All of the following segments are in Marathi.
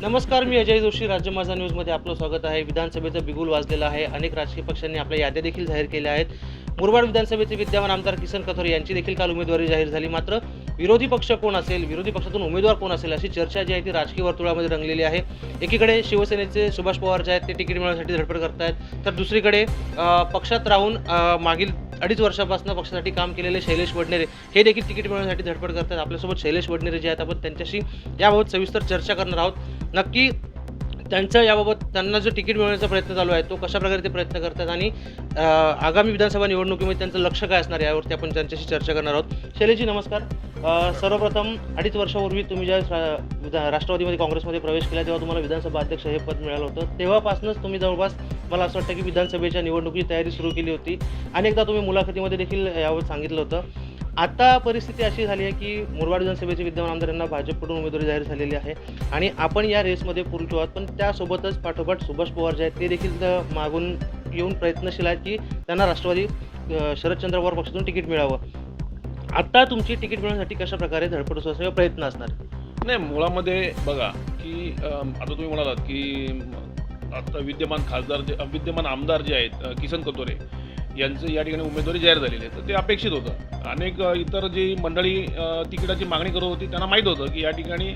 नमस्कार, मी अजय जोशी. राज्य माझा न्यूजमध्ये आपलं स्वागत आहे. विधानसभेचं बिगुल वाजलेलं आहे. अनेक राजकीय पक्षांनी आपल्या याद्या देखील जाहीर केल्या आहेत. मुरबाड विधानसभेचे विद्यमान आमदार किसन कथोरे यांची देखील काल उमेदवारी जाहीर झाली. मात्र विरोधी पक्ष कोण असेल, विरोधी पक्षातून उमेदवार कोण असेल, अशी चर्चा जी आहे ती राजकीय वर्तुळामध्ये रंगलेली आहे. एकीकडे शिवसेनेचे सुभाष पवार जे आहेत ते तिकीट मिळवण्यासाठी धडपड करत आहेत, तर दुसरीकडे पक्षात राहून मागील 2.5 वर्षापासून पक्षासाठी काम केलेले शैलेश वडनेरे हे देखील तिकीट मिळवण्यासाठी धडपड करतात. आपल्यासोबत शैलेश वडनेरे जे आहेत, आपण त्यांच्याशी याबाबत सविस्तर चर्चा करणार आहोत. नक्की त्यांचं याबाबत त्यांना जो तिकीट मिळवण्याचा प्रयत्न चालू आहे तो कशाप्रकारे ते प्रयत्न करतात आणि आगामी विधानसभा निवडणुकीमध्ये त्यांचं लक्ष काय असणार यावरती आपण त्यांच्याशी चर्चा करणार आहोत. शैलेशजी नमस्कार. सर्वप्रथम 2.5 वर्षापूर्वी तुम्ही ज्या राष्ट्रवादीमध्ये काँग्रेसमध्ये प्रवेश केला तेव्हा तुम्हाला विधानसभा अध्यक्ष हे पद मिळालं होतं. तेव्हापासूनच तुम्ही जवळपास मला असं वाटतं की विधानसभेच्या निवडणुकीची तयारी सुरू केली होती. अनेकदा तुम्ही मुलाखतीमध्ये देखील यावर सांगितलं होतं. आता परिस्थिती अशी झाली आहे की मुरबाड विधानसभेचे विद्यमान आमदार यांना भाजपकडून उमेदवारी जाहीर झालेली आहे आणि आपण या रेसमध्ये पुरुष आहोत, पण त्यासोबतच पाठोपाठ सुभाष पवार जे आहेत ते देखील मागून येऊन प्रयत्नशील आहेत की त्यांना राष्ट्रवादी शरदचंद्र पवार पक्षातून तिकीट मिळावं. आता तुमची तिकीट मिळवण्यासाठी कशा प्रकारे धडपड सुरू असं प्रयत्न असणार? नाही, मुळामध्ये बघा की आता तुम्ही म्हणालात की आता विद्यमान आमदार जे आहेत किसन कथोरे यांचं या ठिकाणी उमेदवारी जाहीर झालेली आहे, तर ते अपेक्षित होतं. अनेक इतर जी मंडळी तिकिटाची मागणी करत होती त्यांना माहीत होतं की या ठिकाणी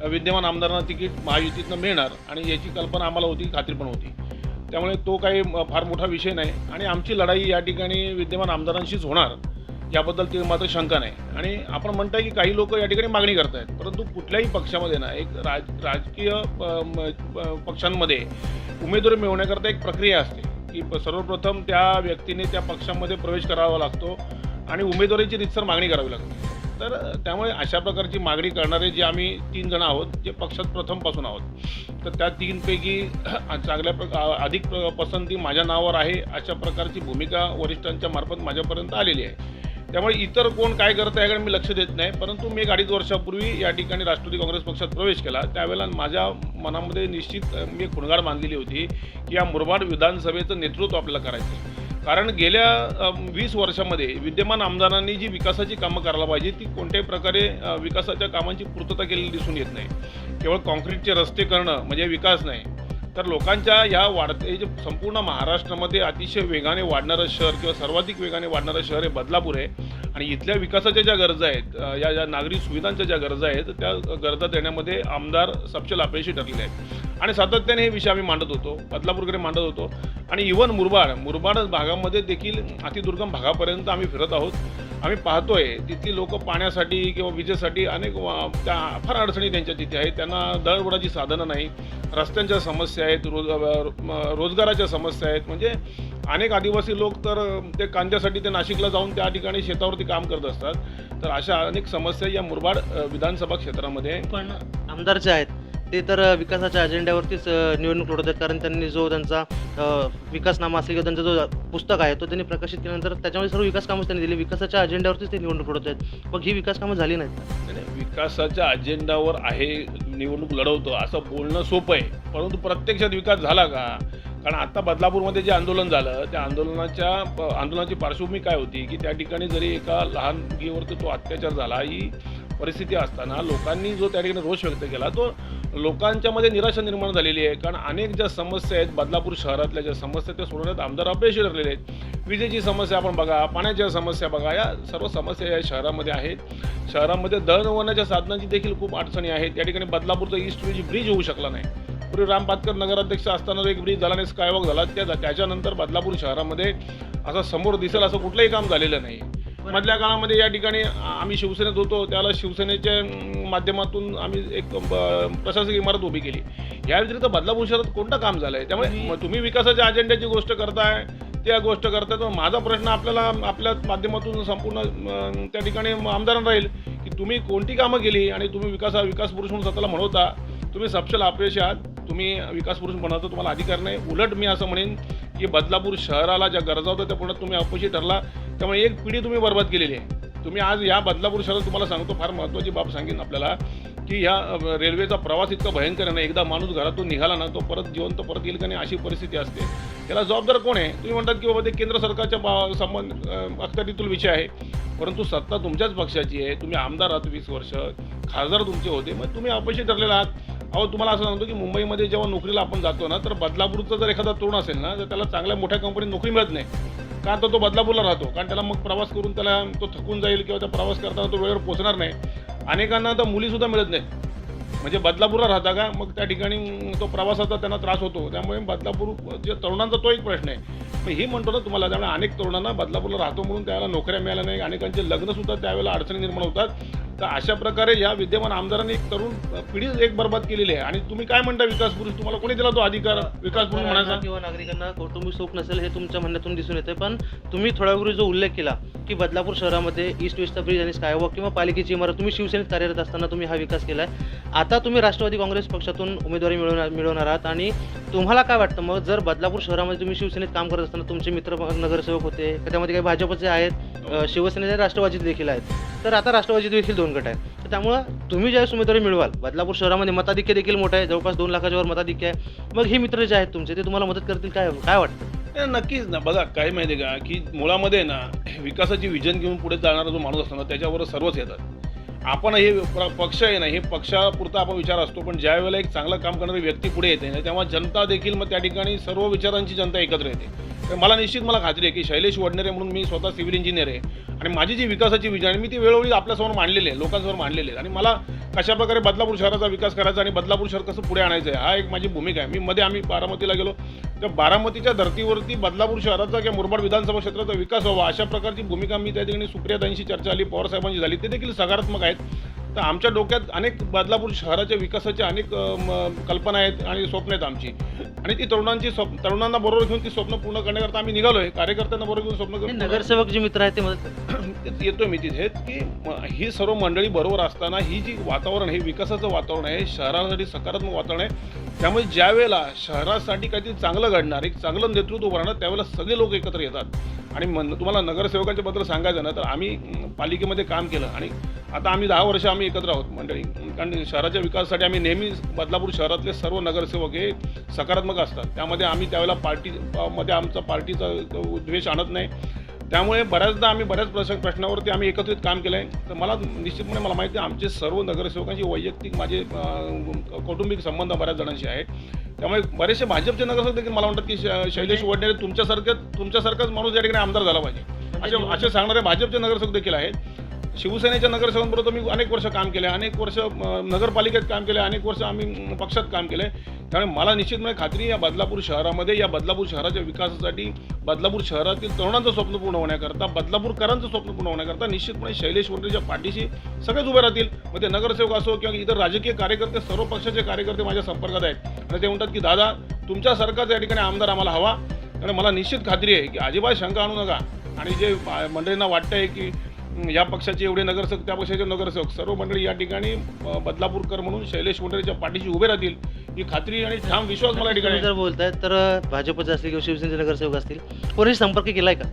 विद्यमान आमदारांना तिकीट महायुतीतनं मिळणार आणि याची कल्पना आम्हाला होती, खात्री पण होती. त्यामुळे तो काही फार मोठा विषय नाही आणि आमची लढाई या ठिकाणी विद्यमान आमदारांशीच होणार याबद्दल ते मात्र शंका नाही. आणि आपण म्हणताय की काही लोक या ठिकाणी मागणी करत आहेत, परंतु कुठल्याही पक्षामध्ये ना एक राजकीय पक्षांमध्ये उमेदवारी मिळवण्याकरता एक प्रक्रिया असते की सर्वप्रथम त्या व्यक्तीने त्या पक्षामध्ये प्रवेश करावा लागतो आणि उमेदवारीची रीतसर मागणी करावी लागते. तर त्यामुळे अशा प्रकारची मागणी करणारे जे आम्ही 3 जण आहोत, जे पक्षात प्रथमपासून आहोत, तर त्या 3पैकी अधिक पसंती माझ्या नावावर आहे अशा प्रकारची भूमिका वरिष्ठांच्या मार्फत माझ्यापर्यंत आलेली आहे. त्यामुळे इतर कोण काय करतं याकडे मी लक्ष देत नाही, परंतु मी 2.5 वर्षापूर्वी या ठिकाणी राष्ट्रवादी काँग्रेस पक्षात प्रवेश केला. त्यावेळेला माझ्या मनामध्ये निश्चित मी एक खुणगाड बांधलेली होती की या मुरबाड विधानसभेचं नेतृत्व आपल्याला करायचं आहे. कारण गेल्या 20 वर्षामध्ये विद्यमान आमदारांनी जी विकासाची कामं करायला पाहिजे ती कोणत्याही प्रकारे विकासाच्या कामांची पूर्तता केलेली दिसून येत नाही. केवळ कॉन्क्रीटचे रस्ते करणं म्हणजे विकास नाही, तर लोकांच्या या वाढते जे संपूर्ण महाराष्ट्रामध्ये अतिशय वेगाने वाढणारं शहर किंवा सर्वाधिक वेगाने वाढणारं शहर हे बदलापूर आहे. आणि इथल्या विकासाच्या ज्या गरजा आहेत, या नागरी सुविधांच्या ज्या गरजा आहेत, त्या गरजा देण्यामध्ये आमदार सपशेल अपयशी ठरलेले आहेत. आणि सातत्याने हे विषय आम्ही मांडत होतो, बदलापूरकडे मांडत होतो. आणि इव्हन मुरबाड भागामध्ये देखील अतिदुर्गम भागापर्यंत आम्ही फिरत आहोत. आम्ही पाहतोय तिथली लोक पाण्यासाठी किंवा विजेसाठी अनेक त्या फार अडचणी त्यांच्या तिथे आहेत. त्यांना दळणवळणाची साधनं नाही, रस्त्यांच्या समस्या आहेत, रोजगाराच्या समस्या आहेत. म्हणजे अनेक आदिवासी लोक तर ते कांद्यासाठी ते नाशिकला जाऊन त्या ठिकाणी शेतावरती काम करत असतात. तर अशा अनेक समस्या या मुरबाड विधानसभा क्षेत्रामध्ये. पण आमदार जे आहेत ते तर विकासाच्या अजेंड्यावरतीच निवडणूक लढवत आहेत, कारण त्यांनी जो त्यांचा विकासनामा असेल किंवा त्यांचा जो पुस्तक आहे तो त्यांनी प्रकाशित केल्यानंतर त्याच्यामध्ये सर्व विकास कामं त्यांनी दिली. विकासाच्या अजेंड्यावरतीच ते निवडणूक लढवत आहेत. मग ही विकास कामं झाली नाहीत. विकासाच्या अजेंडावर आहे निवडणूक लढवतो असं बोलणं सोपं आहे, परंतु प्रत्यक्षात विकास झाला का? कारण आता बदलापूरमध्ये जे आंदोलन झालं त्या आंदोलनाची पार्श्वभूमी काय होती की त्या ठिकाणी जरी एका लहान मुलीवरती तो अत्याचार झाला, ही परिस्थिती असताना लोकांनी जो त्या ठिकाणी रोष व्यक्त केला तो लोकांच्यामध्ये निराशा निर्माण झालेली आहे. कारण अनेक ज्या समस्या आहेत बदलापूर शहरातल्या ज्या समस्या त्या सोडवण्यात आमदार अपयशी ठरलेले आहेत. विजेची समस्या आपण बघा, पाण्याच्या समस्या बघा, या सर्व समस्या या शहरामध्ये आहेत. शहरामध्ये दळणवळणाच्या साधनांची देखील खूप अडचणी आहेत. त्या ठिकाणी बदलापूरचा ईस्ट वेज ब्रिज होऊ शकला नाही. पूर्वी राम पातकर नगराध्यक्ष असताना जो एक ब्रिज झाला आणि स्कायवॉक झाला, त्याच्यानंतर बदलापूर शहरामध्ये असं समोर दिसेल असं कुठलंही काम झालेलं नाही. मधल्या काळामध्ये या ठिकाणी आम्ही शिवसेनेत होतो, त्याला शिवसेनेच्या माध्यमातून आम्ही एक प्रशासकीय इमारत उभी केली. या व्यतिरिक्त बदलापूर शहरात कोणतं काम झालं आहे? त्यामुळे तुम्ही विकासाच्या अजेंड्याची गोष्ट करताय, त्या गोष्ट करताय, तर माझा प्रश्न आपल्या माध्यमातून संपूर्ण त्या ठिकाणी आमदारांना राहील की तुम्ही कोणती कामं केली आणि तुम्ही विकास पुरुष म्हणून स्वतःला म्हणवता, तुम्ही सपशेल अपयशी आहात. तुम्ही विकास पुरुष बनवता, तुम्हाला अधिकार नाही. उलट मी असं म्हणेन की बदलापूर शहराला ज्या गरजा होत्या त्या पुण्यात तुम्ही अपयशी ठरला. त्यामुळे एक पिढी तुम्ही बरबाद केलेली आहे. तुम्ही आज या बदलापूर शहरात तुम्हाला सांगतो, फार महत्त्वाची बाब सांगेन आपल्याला की ह्या रेल्वेचा प्रवास इतका भयंकर आहे ना, एकदा माणूस घरातून निघाला ना तो परत जिवंत परत येईल का नाही अशी परिस्थिती असते. याला जबाबदार कोण आहे? तुम्ही म्हणतात की बाबा ते केंद्र सरकारच्या संबंध अखत्यारीतील विषय आहे, परंतु सत्ता तुमच्याच पक्षाची आहे. तुम्ही आमदार आहात 20 वर्ष, खासदार तुमचे होते, मग तुम्ही अपयशी ठरलेला आहात. अहो तुम्हाला असं सांगतो की मुंबईमध्ये जेव्हा नोकरीला आपण जातो ना, तर बदलापूरचा जर एखादा तरुण असेल ना, तर त्याला चांगल्या मोठ्या कंपनीत नोकरी मिळत नाही. का तर तो बदलापूरला राहतो, कारण त्याला मग प्रवास करून त्याला तो थकून जाईल किंवा त्या प्रवास करताना तो वेळेवर पोहोचणार नाही. अनेकांना तर मुलीसुद्धा मिळत नाहीत. म्हणजे बदलापूरला राहता का, मग त्या ठिकाणी तो प्रवासाचा त्यांना त्रास होतो. त्यामुळे बदलापूर जे तरुणांचा तो एक प्रश्न आहे. मग हे म्हणतो ना तुम्हाला, त्यामुळे अनेक तरुणांना बदलापूरला राहतो म्हणून त्याला नोकऱ्या मिळाल्या नाही, अनेकांचे लग्नसुद्धा त्यावेळेला अडचणी निर्माण होतात. तर अशा प्रकारे या विद्यमान आमदारांनी एक तरुण पिढीच एक बरबाद केलेली आहे. आणि तुम्ही काय म्हणता विकास पुरुष, तुम्हाला कोणी दिला तो अधिकार विकास पुरुष म्हणायचा? किंवा नागरिकांना कौटुंबिक सुख नसेल हे तुमच्या म्हणण्यातून दिसून येते, पण तुम्ही थोड्या वेळी जो उल्लेख केला की बदलापूर शहरामध्ये ईस्ट वेस्टचा ब्रिज आणि स्कायवॉक किंवा पालिकेची इमारत तुम्ही शिवसेनेत कार्यरत असताना तुम्ही हा विकास केला आहे. आता तुम्ही राष्ट्रवादी काँग्रेस पक्षातून उमेदवारी मिळवणार आहात आणि तुम्हाला काय वाटतं, मग जर बदलापूर शहरामध्ये तुम्ही शिवसेनेत काम करत असताना तुमचे मित्र नगरसेवक होते, त्यामध्ये काही भाजपचे आहेत, शिवसेनेचे, राष्ट्रवादीचे देखील आहेत, तर आता राष्ट्रवादीचे देखील 2 गट आहेत. तर त्यामुळं तुम्ही ज्यावेळेस उमेदवारी मिळवाल, बदलापूर शहरामध्ये मताधिक्य देखील मोठं आहे, जवळपास 2 लाखाच्या वर मताधिक्य आहे, मग हे मित्र जे आहेत तुमचे ते तुम्हाला मदत करतील, काय काय वाटतं? नक्कीच ना. बघा काय माहिती आहे का, की मुळामध्ये ना विकासाची विजन घेऊन पुढे जाणारा जो माणूस असतो ना, त्याच्यावर सर्वच येतात. आपण हे पक्ष आहे ना, हे पक्षापुरता आपण विचार असतो, पण ज्या वेळेला एक चांगलं काम करणारी व्यक्ती पुढे येते ना, तेव्हा जनता देखील मग त्या ठिकाणी सर्व विचारांची जनता एकत्र येते. तर मला खात्री आहे की शैलेश वडनेरे म्हणून मी स्वतः सिव्हिल इंजिनियर आहे आणि माझी जी विकासाची विजन आहे मी ती वेळोवेळी आपल्यासमोर मांडलेली आहे, लोकांसमोर मांडलेली आहे. आणि मला कशाप्रकारे बदलापूर शहराचा विकास करायचा आणि बदलापूर शहर कसं पुढे आणायचं आहे, हा एक माझी भूमिका आहे. आम्ही बारामतीला गेलो, तर बारामतीच्या धर्तीवरती बदलापूर शहराचा किंवा मुरबाड विधानसभा क्षेत्राचा विकास व्हावा अशा प्रकारची भूमिका मी त्या ठिकाणी सुप्रियाताईंशी चर्चा आली, पवारसाहेबांची झाली, ते देखील सकारात्मक आहेत. तर आमच्या डोक्यात अनेक बदलापूर शहराच्या विकासाच्या अनेक कल्पना आहेत आणि स्वप्न आहेत आमची. आणि ती तरुणांना बरोबर घेऊन ती स्वप्न पूर्ण करण्याकरता आम्ही निघालोय. कार्यकर्त्यांना बरोबर घेऊन स्वप्न करून नगरसेवक जे मित्र आहेत ते मदत येतोय मी तिथेच की ही सर्व मंडळी बरोबर असताना ही जी वातावरण आहे, विकासाचं वातावरण आहे, शहरासाठी सकारात्मक वातावरण आहे. त्यामुळे ज्या वेळेला शहरासाठी काहीतरी चांगलं घडणार, एक चांगलं नेतृत्व उभं राहणार, त्यावेळेला सगळे लोक एकत्र येतात. आणि तुम्हाला नगरसेवकांच्या बद्दल सांगायचं ना, तर आम्ही पालिकेमध्ये काम केलं आणि आता आम्ही 10 वर्ष आम्ही एकत्र आहोत मंडळी. कारण शहराच्या विकासासाठी आम्ही नेहमी बदलापूर शहरातले सर्व नगरसेवक हे सकारात्मक असतात. त्यामध्ये आम्ही त्यावेळेला पार्टीमध्ये आमचा पार्टीचा द्वेष आणत नाही. त्यामुळे बऱ्याचदा आम्ही बऱ्याच प्रश्नावरती आम्ही एकत्रित काम केलं आहे. तर मला निश्चितपणे मला माहिती आहे आमचे सर्व नगरसेवकांची वैयक्तिक माझे कौटुंबिक संबंध बऱ्याच जणांशी आहेत. त्यामुळे बरेचसे भाजपचे नगरसेवक देखील मला म्हणतात की शैलेश वडनेरे तुमच्यासारखाच माणूस या ठिकाणी आमदार झाला पाहिजे असे सांगणारे भाजपचे नगरसेवक देखील आहेत. शिवसेनेच्या नगरसेवकांबरोबर मी अनेक वर्ष काम केले, अनेक वर्ष नगरपालिकेत काम केले, अनेक वर्ष आम्ही पक्षात काम केले. त्यामुळे मला निश्चितपणे खात्री आहे या बदलापूर शहरामध्ये, या बदलापूर शहराच्या विकासासाठी, बदलापूर शहरातील तरुणांचं स्वप्न पूर्ण होण्याकरता, बदलापूरकरांचं स्वप्न पूर्ण होण्याकरता निश्चितपणे शैलेश वडनेरेच्या पाठीशी सगळेच उभे राहतील. मग ते नगरसेवक असो किंवा इतर राजकीय कार्यकर्ते, सर्व पक्षाचे कार्यकर्ते माझ्या संपर्कात आहेत आणि ते म्हणतात की दादा तुमच्यासारखाच या ठिकाणी आमदार आम्हाला हवा. आणि मला निश्चित खात्री आहे की अजिबात शंका आणू नका. आणि जे मंडळींना वाटतं आहे की या पक्षाचे एवढे नगरसेवक, त्या पक्षाचे नगरसेवक, सर्व मंडळी या ठिकाणी बदलापूरकर म्हणून शैलेश वडनेरेच्या पाठीशी उभे राहतील ही खात्री आणि ठाम विश्वास मला या ठिकाणी. जर बोलतायत तर भाजपचे असतील किंवा शिवसेनेचे नगरसेवक असतील, कोणी संपर्क केलाय का?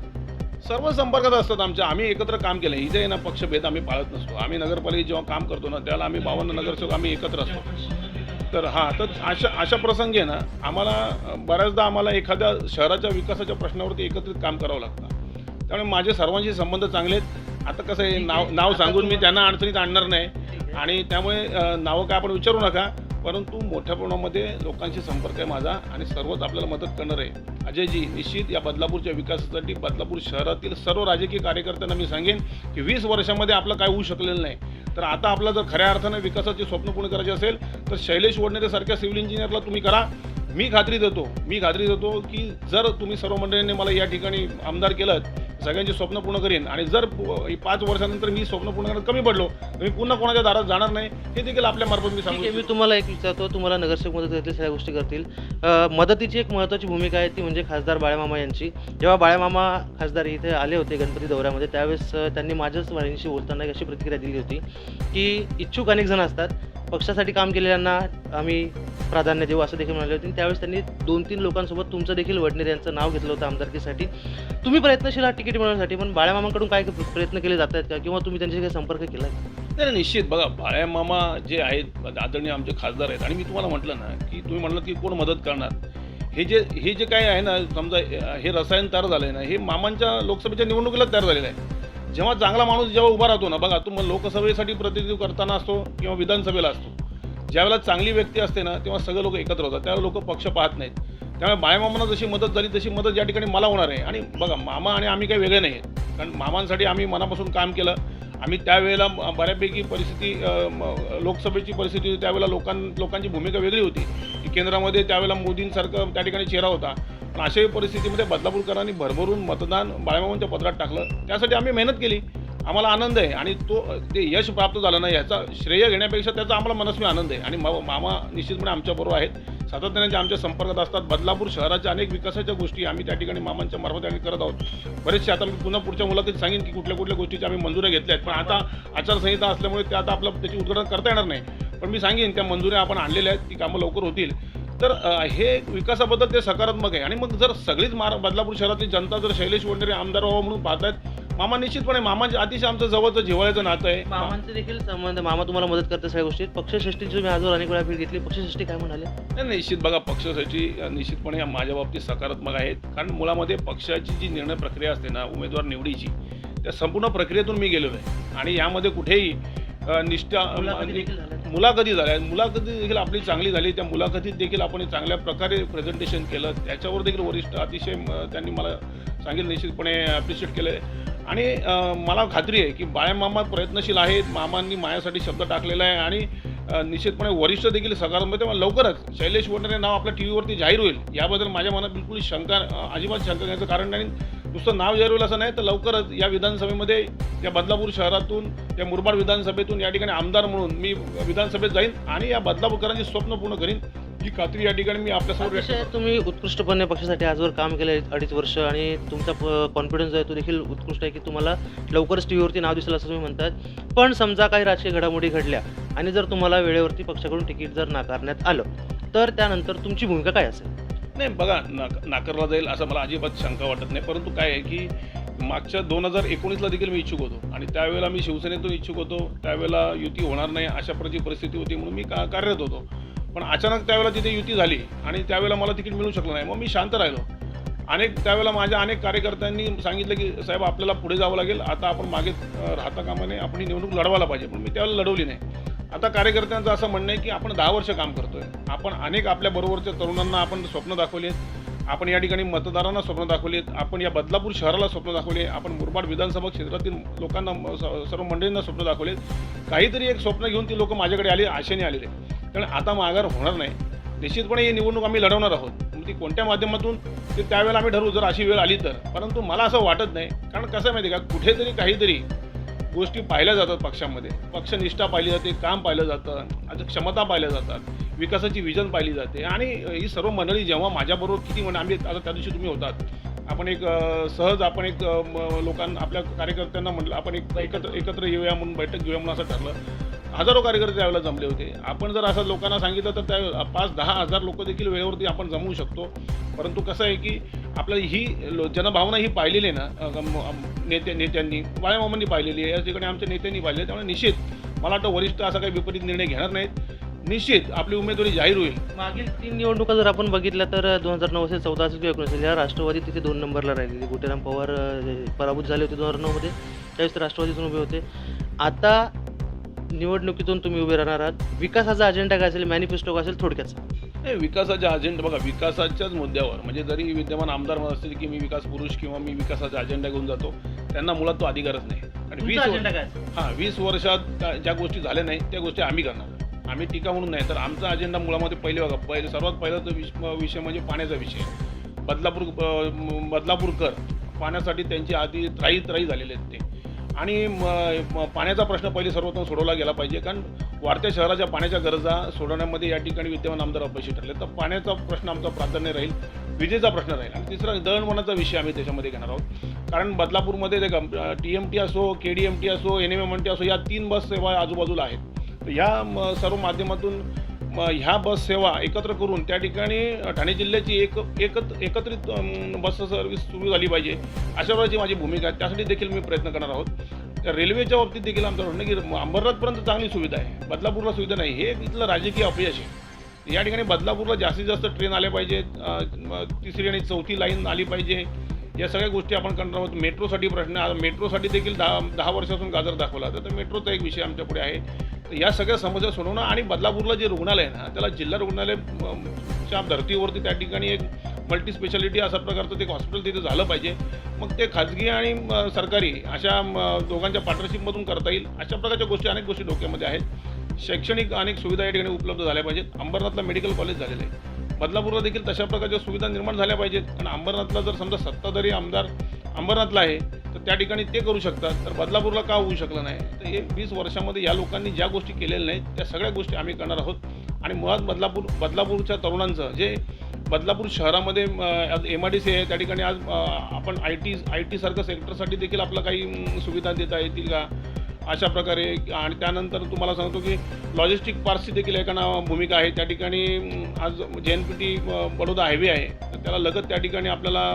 सर्व संपर्कात असतात आमच्या. आम्ही एकत्र काम केलं. इथे ना पक्षभेद आम्ही पाळत नसतो. आम्ही नगरपालिकेत जेव्हा काम करतो ना, त्याला आम्ही 52 नगरसेवक आम्ही एकत्र असतो. तर तर अशा प्रसंगी आहे ना, बऱ्याचदा आम्हाला एखाद्या शहराच्या विकासाच्या प्रश्नावरती एकत्रित काम करावं लागतं. त्यामुळे माझे सर्वांशी संबंध चांगले आहेत. आता कसं आहे, नाव सांगून मी त्यांना अडचणीत आणणार नाही आणि त्यामुळे नावं काय आपण विचारू नका, परंतु मोठ्या प्रमाणामध्ये लोकांशी संपर्क आहे माझा आणि सर्वच आपल्याला मदत करणार आहे. अजयजी, निश्चित या बदलापूरच्या विकासासाठी बदलापूर शहरातील सर्व राजकीय कार्यकर्त्यांना मी सांगेन की 20 वर्षामध्ये आपलं काय होऊ शकलेलं नाही. तर आता आपलं जर खऱ्या अर्थानं विकासाचे स्वप्न पूर्ण करायचे असेल तर शैलेश वडनेरेसारख्या सिव्हिल इंजिनियरला तुम्ही करा. मी खात्री देतो की जर तुम्ही सर्व मंडळींनी मला या ठिकाणी आमदार केलं, सगळ्यांची स्वप्न पूर्ण करीन. आणि जर 5 वर्षानंतर मी स्वप्न पूर्ण करण्यात कमी पडलो तर मी पुन्हा कोणाच्या दारात जाणार नाही. हे देखील आपल्या मार्फत मी सांगू. मी तुम्हाला एक विचारतो, तुम्हाला नगरसेवक मदत करतील, सगळ्या गोष्टी करतील. मदतीची एक महत्त्वाची भूमिका आहे ती म्हणजे खासदार बाळ्यामामा यांची. जेव्हा बाळ्यामामा खासदार इथे आले होते गणपती दौऱ्यामध्ये, त्यावेळेस त्यांनी माझ्याच वाहिनीशी बोलताना एक अशी प्रतिक्रिया दिली होती की इच्छुक अनेक जण असतात, पक्षासाठी काम केलेल्यांना आम्ही प्राधान्य देऊ असं देखील म्हणाले होते. त्यावेळेस त्यांनी 2-3 लोकांसोबत तुमचं देखील वडनेरे यांचं नाव घेतलं होतं आमदारकीसाठी. तुम्ही प्रयत्नशील आहात तिकीट मिळवण्यासाठी, पण बाळ्यामामांकडून काय प्रयत्न केले जात आहेत का किंवा तुम्ही त्यांच्याशी काही संपर्क केला आहे? नाही, निश्चित. बघा, बाळ्यामामा जे आहेत आदरणीय आमचे खासदार आहेत आणि मी तुम्हाला म्हटलं ना की तुम्ही म्हटलं की कोण मदत करणार. हे जे काय आहे ना, समजा हे रसायन तयार झालं आहे ना, हे मामांच्या लोकसभेच्या निवडणुकीला तयार झालेलं आहे. जेव्हा चांगला माणूस जेव्हा उभा राहतो ना, बघा तुम्ही लोकसभेसाठी प्रतिनिधित्व करताना असतो किंवा विधानसभेला असतो, ज्यावेळेला चांगली व्यक्ती असते ना तेव्हा सगळे लोक एकत्र होतात, त्यावेळेला लोक पक्ष पाहत नाहीत. त्यामुळे बाळमामांना जशी मदत झाली तशी मदत या ठिकाणी मला होणार आहे. आणि बघा, मामा आणि आम्ही काही वेगळे नाही आहेत, कारण मामांसाठी आम्ही मनापासून काम केलं. आम्ही त्यावेळेला बऱ्यापैकी परिस्थिती लोकसभेची परिस्थिती होती, त्यावेळेला लोकांची भूमिका वेगळी होती की केंद्रामध्ये त्यावेळेला मोदींसारखं त्या ठिकाणी चेहरा होता. पण अशाही परिस्थितीमध्ये बदलापूरकरांनी भरभरून मतदान बाळमामांच्या पदरात टाकलं. त्यासाठी आम्ही मेहनत केली, आम्हाला आनंद आहे. आणि ते यश प्राप्त झालं नाही याचा श्रेय घेण्यापेक्षा त्याचा आम्हाला मनस्वी आनंद आहे. आणि मामा निश्चितपणे आमच्याबरोबर आहेत, सातत्याने ते आमच्या संपर्कात असतात. बदलापूर शहराच्या अनेक विकासाच्या गोष्टी आम्ही त्या ठिकाणी मामांच्या मार्फत आम्ही करत आहोत. बरेचसे आता मी पुन्हा पुढच्या मुलाखतीत सांगेन की कुठल्या कुठल्या गोष्टीच्या आम्ही मंजुऱ्या घेतल्या आहेत. पण आता आचारसंहिता असल्यामुळे ते आता आपलं त्याची उद्घाटन करता येणार नाही. पण मी सांगेन त्या मंजुऱ्या आपण आणलेल्या आहेत, ती कामं लवकर होतील. तर हे विकासाबद्दल ते सकारात्मक आहे. आणि मग जर सगळीच बदलापूर शहरातली जनता जर शैलेश वंडेरे आमदार व्हावं म्हणून पाहतायत, मामा निश्चितपणे मामांचे अतिशय आमचं जवळचं जिव्हाळ्याचं नातं आहे. मामांचे देखील संबंध, मामा तुम्हाला मदत करते सगळ्या गोष्टीत. पक्षश्रेष्ठींची तुम्ही आजवर अनेक वेळा भेट घेतली, पक्षश्रेष्ठी काय म्हणाले? नाही, निश्चित बघा, पक्षासाठी निश्चितपणे माझ्या बाबतीत सकारात्मक आहेत. कारण मुळामध्ये पक्षाची जी निर्णय प्रक्रिया असते ना उमेदवार निवडीची, त्या संपूर्ण प्रक्रियेतून मी गेलेलो आहे. आणि यामध्ये कुठेही निष्ठा मुलाखती झाल्या, मुलाखती देखील आपली चांगली झाली. त्या मुलाखतीत देखील आपण चांगल्या प्रकारे प्रेझेंटेशन केलं, त्याच्यावर देखील वरिष्ठ अतिशय त्यांनी मला सांगितलं, निश्चितपणे ॲप्रिशिएट केलं आहे. आणि मला खात्री आहे की बाळमामा प्रयत्नशील आहेत, मामांनी माझ्यासाठी शब्द टाकलेला आहे. आणि निश्चितपणे वरिष्ठ देखील सकारात्मक. तेव्हा लवकरच शैलेश वंडेरे नाव आपल्या टी व्हीवरती जाहीर होईल, याबद्दल माझ्या मनात बिलकुल अजिबात शंका घ्यायचं कारण नाही. नुसतं नाव जाहीर होईल असं नाही, तर लवकरच या विधानसभेमध्ये या बदलापूर शहरातून, या मुरबाड विधानसभेतून या ठिकाणी आमदार म्हणून मी विधानसभेत जाईन आणि या बदलापूरकरांची स्वप्न पूर्ण करीन, ही खात्री या ठिकाणी मी आपल्यासमोर व्यक्त करतो. तुम्ही उत्कृष्टपणे पक्षासाठी आजवर काम केलं 2.5 वर्ष आणि तुमचा कॉन्फिडन्स आहे तो देखील उत्कृष्ट आहे की तुम्हाला लवकरच टी व्हीवरती नाव दिसेल असं तुम्ही म्हणतात. पण समजा काही राजकीय घडामोडी घडल्या आणि जर तुम्हाला वेळेवरती पक्षाकडून तिकीट जर नाकारण्यात आलं, तर त्यानंतर तुमची भूमिका काय असेल? नाही बघा, नाकारला जाईल असं मला अजिबात शंका वाटत नाही. परंतु काय आहे की मागच्या 2019ला देखील मी इच्छुक होतो आणि त्यावेळेला मी शिवसेनेतून इच्छुक होतो. त्यावेळेला युती होणार नाही अशा परिस्थिती होती म्हणून मी कार्यरत होतो. पण अचानक त्यावेळेला तिथे युती झाली आणि त्यावेळेला मला तिकीट मिळू शकलं नाही. मग मी शांत राहिलो. त्यावेळेला माझ्या अनेक कार्यकर्त्यांनी सांगितलं की साहेब आपल्याला पुढे जावं लागेल, आता आपण मागे राहता कामा नये, आपण ही निवडणूक लढवायला पाहिजे. पण मी त्यावेळेला लढवली नाही. आता कार्यकर्त्यांचं असं म्हणणं आहे की आपण 10 वर्ष काम करतोय, आपण अनेक आपल्या बरोबरच्या तरुणांना आपण स्वप्न दाखवली आहेत, आपण या ठिकाणी मतदारांना स्वप्न दाखवली आहेत, आपण या बदलापूर शहराला स्वप्न दाखवले, आपण मुरबाड विधानसभा क्षेत्रातील लोकांना सर्व मंडळींना स्वप्न दाखवले. काहीतरी एक स्वप्न घेऊन ती लोक माझ्याकडे आली, आशेने आलेले. त्यामुळे आता माघार होणार नाही. निश्चितपणे ही निवडणूक आम्ही लढवणार आहोत. ती कोणत्या माध्यमातून ते त्यावेळेला आम्ही ठरवू, जर अशी वेळ आली तर. परंतु मला असं वाटत नाही, कारण कसं आहे माहिती आहे का, कुठेतरी काहीतरी गोष्टी पाहिल्या जातात पक्षामध्ये. पक्षनिष्ठा पाहिली जाते, काम पाहिलं जातं, आता क्षमता पाहिल्या जातात, विकासाची विजन पाहिली जाते. आणि ही सर्व मंडळी जेव्हा माझ्याबरोबर किती आम्ही आता त्या दिवशी तुम्ही होतात, आपण एक सहज आपण एक लोकांना आपल्या कार्यकर्त्यांना म्हटलं आपण एकत्र येऊया म्हणून बैठक घेऊया म्हणून असं ठरलं. हजारो कार्यकर्ते त्यावेळेला जमले होते. आपण जर असं लोकांना सांगितलं तर त्या 5-10 हजार लोक देखील वेळेवरती आपण जमवू शकतो. परंतु कसं आहे की आपल्याला ही जनभावना ही पाहिलेली आहे ना, नेत्यांनी बाळमामांनी पाहिलेली आहे, या ठिकाणी आमच्या नेत्यांनी पाहिली आहे. त्यामुळे निश्चित मला वाटतं वरिष्ठ असा काही विपरीत निर्णय घेणार नाहीत. निश्चित आपली उमेदवारी जाहीर होईल. मागील 3 निवडणुका जर आपण बघितल्या तर 2009 असेल, 14 असेल किंवा 19 असेल, या राष्ट्रवादी तिथे 2 नंबरला राहिलेली. गुटेराम पवार पराभूत झाले होते 2009मध्ये, त्यावेळेस राष्ट्रवादीतून उभे होते. आता निवडणुकीतून तुम्ही उभे राहणार आहात. विकासाचा अजेंडा काय असेल, मॅनिफेस्टो काय असेल थोडक्यात? नाही, विकासाच्या अजेंडा बघा, विकासाच्याच मुद्द्यावर म्हणजे जरी विद्यमान आमदार म्हणत असतील की मी विकास पुरुष किंवा मी विकासाचा अजेंडा घेऊन जातो, त्यांना मुळात तो अधिकारच नाही. आणि 20 वर्षात ज्या गोष्टी झाल्या नाही त्या गोष्टी आम्ही करणार. आम्ही टीका म्हणून नाही, तर आमचा अजेंडा मुळामध्ये सर्वात पहिला तो विषय म्हणजे पाण्याचा विषय. बदलापूरकर पाण्यासाठी त्यांची आधी त्राई झालेले आहेत ते. आणि पाण्याचा प्रश्न पहिले सर्वप्रथम सोडवला गेला पाहिजे, कारण वाढत्या शहराच्या पाण्याच्या गरजा सोडवण्यामध्ये या ठिकाणी विद्यमान आमदार अपयशी ठरले. तर पाण्याचा प्रश्न आमचा प्राधान्य राहील, विजेचा प्रश्न राहील. आणि तिसरा दळणवळणाचा विषय आम्ही त्याच्यामध्ये घेणार आहोत. कारण बदलापूरमध्ये ते TMT असो, KDMT असो, NMMT असो, या 3 बस सेवा आजूबाजूला आहेत. तर या सर्व माध्यमातून ह्या बस सेवा एकत्र करून त्या ठिकाणी ठाणे जिल्ह्याची एकत्रित बस सर्व्हिस सुरू झाली पाहिजे, अशा प्रकारची माझी भूमिका आहे. त्यासाठी देखील मी प्रयत्न करणार आहोत. त्या रेल्वेच्या बाबतीत देखील आमचं म्हणणं की अंबरनाथपर्यंत चांगली सुविधा आहे, बदलापूरला सुविधा नाही. हे इथलं राजकीय अपयश आहे. या ठिकाणी बदलापूरला जास्तीत जास्त ट्रेन आल्या पाहिजेत, 3री आणि 4थी लाईन आली पाहिजे. या सगळ्या गोष्टी आपण करणार आहोत. मेट्रोसाठी प्रश्न आहे. मेट्रोसाठी देखील 10 वर्षापासून गाजर दाखवला तर मेट्रोचा एक विषय आमच्यापुढे आहे. तर या सगळ्या समस्या सोडवणं आणि बदलापूरला जे रुग्णालय आहे ना त्याला जिल्हा रुग्णालय च्या धर्तीवरती त्या ठिकाणी एक मल्टी स्पेशालिटी अशा प्रकारचं ते एक हॉस्पिटल तिथे झालं पाहिजे. मग ते खाजगी आणि सरकारी अशा दोघांच्या पार्टनरशिपमधून करता येईल. अशा प्रकारच्या गोष्टी अनेक गोष्टी डोक्यामध्ये आहेत. शैक्षणिक अनेक सुविधा या ठिकाणी उपलब्ध झाल्या पाहिजेत. अंबरनाथला मेडिकल कॉलेज झालेलं आहे. बदलापूरला देखील तशा प्रकारच्या सुविधा निर्माण झाल्या पाहिजेत. आणि अंबरनाथला जर समजा सत्ताधारी आमदार अंबरनाथला आहे तर त्या ठिकाणी ते करू शकतात, तर बदलापूरला का होऊ शकलं नाही. तर हे 20 वर्षामध्ये या लोकांनी ज्या गोष्टी केलेल्या नाहीत त्या सगळ्या गोष्टी आम्ही करणार आहोत. आणि मुळात बदलापूरच्या तरुणांचं जे बदलापूर शहरामध्ये MIDC आहे त्या ठिकाणी आज आपण IT सारखं सेक्टरसाठी देखील आपलं काही सुविधा देता येतील का अशा प्रकारे. आणि त्यानंतर तुम्हाला सांगतो की लॉजिस्टिक पार्कची देखील एका भूमिका आहे. त्या ठिकाणी आज JNPT बडोदा हायवे आहे तर त्याला लगत त्या ठिकाणी आपल्याला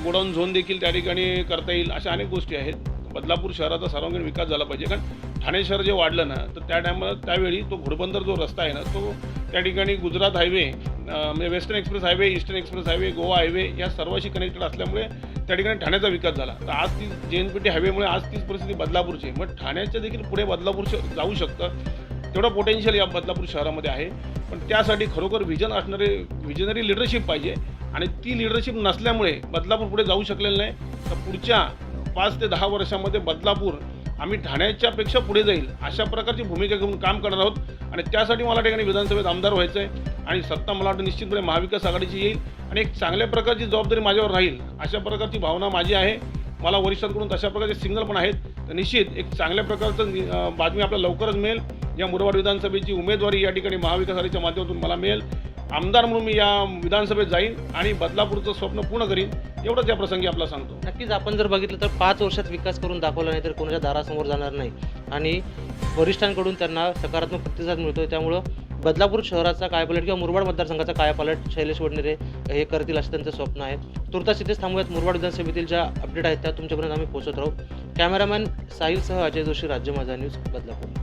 गोडाऊन झोन देखील त्या ठिकाणी करता येईल. अशा अनेक गोष्टी आहेत. बदलापूर शहराचा सर्वांगीण विकास झाला पाहिजे. कारण ठाणे शहर जे वाढलं ना तर त्या त्यावेळी तो घोडबंदर जो रस्ता आहे ना तो त्या ठिकाणी गुजरात हायवे म्हणजे western express highway, eastern express highway, Goa highway या सर्वांशी कनेक्टेड असल्यामुळे त्या ठिकाणी ठाण्याचा विकास झाला. तर आज ती JNPT हायवेमुळे आज तीच परिस्थिती बदलापूरची. मग ठाण्याच्या देखील पुढे बदलापूर जाऊ शकतं तेवढं पोटेन्शियल या बदलापूर शहरामध्ये आहे. पण त्यासाठी खरोखर विजनरी लिडरशिप पाहिजे. आणि ती लिडरशिप नसल्यामुळे बदलापूर पुढे जाऊ शकलेलं नाही. तर पुढच्या 5 ते 10 वर्षामध्ये बदलापूर आम्ही ठाण्याच्यापेक्षा पुढे जाईल अशा प्रकारची भूमिका घेऊन काम करणार आहोत. आणि त्यासाठी मला ठिकाणी विधानसभेत आमदार व्हायचं आहे. आणि सत्ता मला वाटतं निश्चितपणे महाविकास आघाडीची येईल आणि एक चांगल्या प्रकारची जबाबदारी माझ्यावर राहील अशा प्रकारची भावना माझी आहे. मला वरिष्ठांकडून तशा प्रकारचे सिग्नल पण आहेत. तर निश्चित एक चांगल्या प्रकारचं बातमी आपल्याला लवकरच मिळेल. या मुरबाड विधानसभेची उमेदवारी या ठिकाणी महाविकास आघाडीच्या माध्यमातून मला मिळेल. आमदार म्हणून मी या विधानसभेत जाईन आणि बदलापूरचं स्वप्न पूर्ण करीन एवढंच या प्रसंगी आपला सांगतो. नक्कीच आपण जर बघितलं तर 5 वर्षात विकास करून दाखवला नाही तर कोणाच्या दारासमोर जाणार नाही. आणि वरिष्ठांकडून त्यांना सकारात्मक प्रतिसाद मिळतोय. त्यामुळं बदलापूर शहराचा कायापालट किंवा मुरबाड मतदारसंघाचा कायापालट शैलेश वडनेरे हे करतील असं त्यांचं स्वप्न आहे. तुर्तास इथेच थांबूयात. मुरबाड विधानसभेतील ज्या अपडेट आहेत त्या तुमच्यापर्यंत आम्ही पोहोचत राहू. कॅमेरामॅन साहिलसह अजय जोशी, राज्य माझा न्यूज, बदलापूर.